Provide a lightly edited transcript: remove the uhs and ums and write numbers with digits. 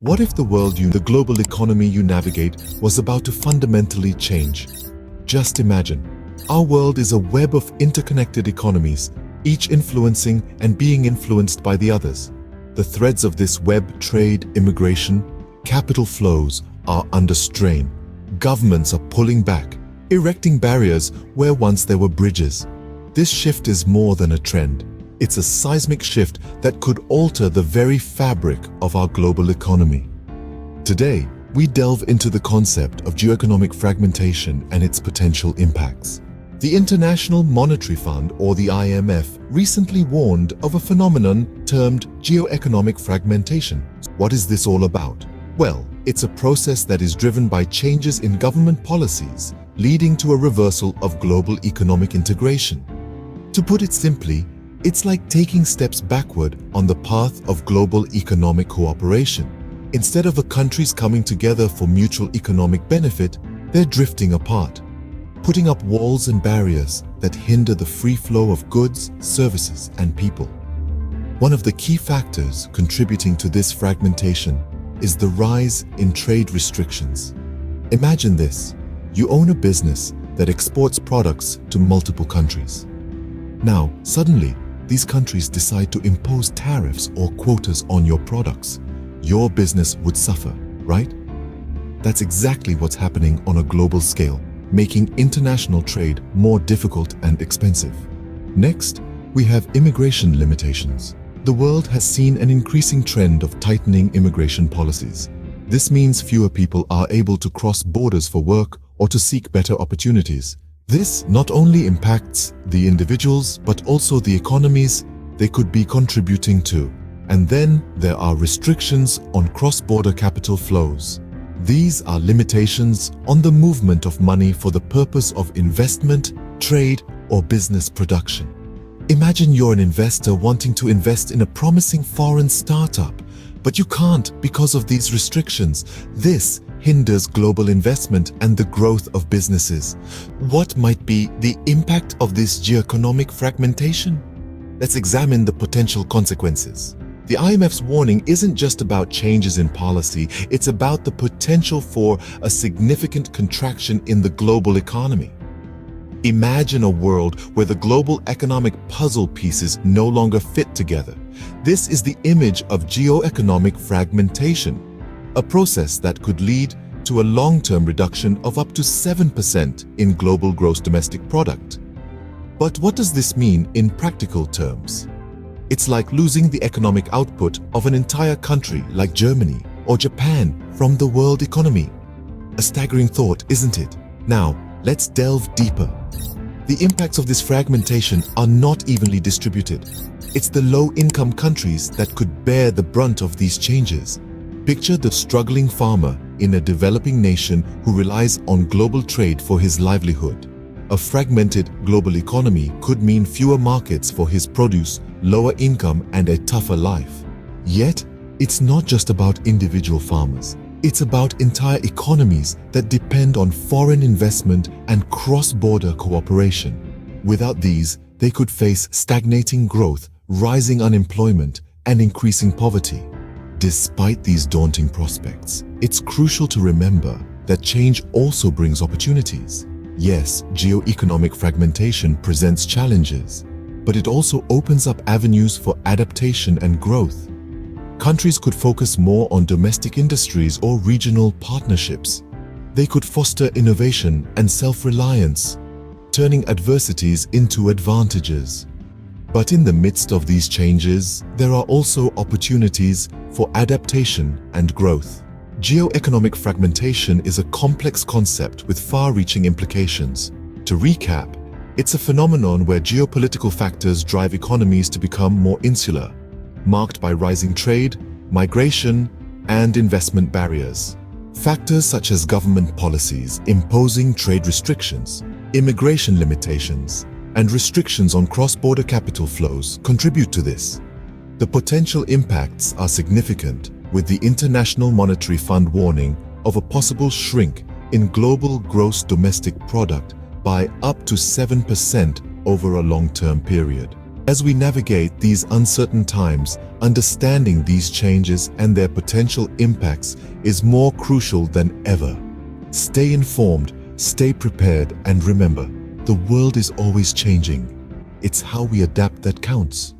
What if the the global economy you navigate was about to fundamentally change? Just imagine. Our world is a web of interconnected economies, each influencing and being influenced by the others. The threads of this web, trade, immigration, capital flows are under strain. Governments are pulling back, erecting barriers where once there were bridges. This shift is more than a trend. It's a seismic shift that could alter the very fabric of our global economy. Today, we delve into the concept of geoeconomic fragmentation and its potential impacts. The International Monetary Fund, or the IMF, recently warned of a phenomenon termed geoeconomic fragmentation. What is this all about? Well, it's a process that is driven by changes in government policies, leading to a reversal of global economic integration. To put it simply, it's like taking steps backward on the path of global economic cooperation. Instead of the countries coming together for mutual economic benefit, they're drifting apart, putting up walls and barriers that hinder the free flow of goods, services, and people. One of the key factors contributing to this fragmentation is the rise in trade restrictions. Imagine this: you own a business that exports products to multiple countries. Now, suddenly, these countries decide to impose tariffs or quotas on your products. Your business would suffer, right? That's exactly what's happening on a global scale, making international trade more difficult and expensive. Next, we have immigration limitations. The world has seen an increasing trend of tightening immigration policies. This means fewer people are able to cross borders for work or to seek better opportunities. This not only impacts the individuals, but also the economies they could be contributing to. And then there are restrictions on cross-border capital flows. These are limitations on the movement of money for the purpose of investment, trade, or business production. Imagine you're an investor wanting to invest in a promising foreign startup, but you can't because of these restrictions. This hinders global investment and the growth of businesses. What might be the impact of this geoeconomic fragmentation? Let's examine the potential consequences. The IMF's warning isn't just about changes in policy, it's about the potential for a significant contraction in the global economy. Imagine a world where the global economic puzzle pieces no longer fit together. This is the image of geoeconomic fragmentation, a process that could lead to a long-term reduction of up to 7% in global gross domestic product. But what does this mean in practical terms? It's like losing the economic output of an entire country like Germany or Japan from the world economy. A staggering thought, isn't it? Now, let's delve deeper. The impacts of this fragmentation are not evenly distributed. It's the low-income countries that could bear the brunt of these changes. Picture the struggling farmer in a developing nation who relies on global trade for his livelihood. A fragmented global economy could mean fewer markets for his produce, lower income, and a tougher life. Yet, it's not just about individual farmers. It's about entire economies that depend on foreign investment and cross-border cooperation. Without these, they could face stagnating growth, rising unemployment, and increasing poverty. Despite these daunting prospects, it's crucial to remember that change also brings opportunities. Yes, geoeconomic fragmentation presents challenges, but it also opens up avenues for adaptation and growth. Countries could focus more on domestic industries or regional partnerships. They could foster innovation and self-reliance, turning adversities into advantages. But in the midst of these changes, there are also opportunities for adaptation and growth. Geoeconomic fragmentation is a complex concept with far-reaching implications. To recap, it's a phenomenon where geopolitical factors drive economies to become more insular, marked by rising trade, migration, and investment barriers. Factors such as government policies imposing trade restrictions, immigration limitations, and restrictions on cross-border capital flows contribute to this. The potential impacts are significant, with the International Monetary Fund warning of a possible shrink in global gross domestic product by up to 7% over a long-term period. As we navigate these uncertain times, understanding these changes and their potential impacts is more crucial than ever. Stay informed, stay prepared, and remember, the world is always changing. It's how we adapt that counts.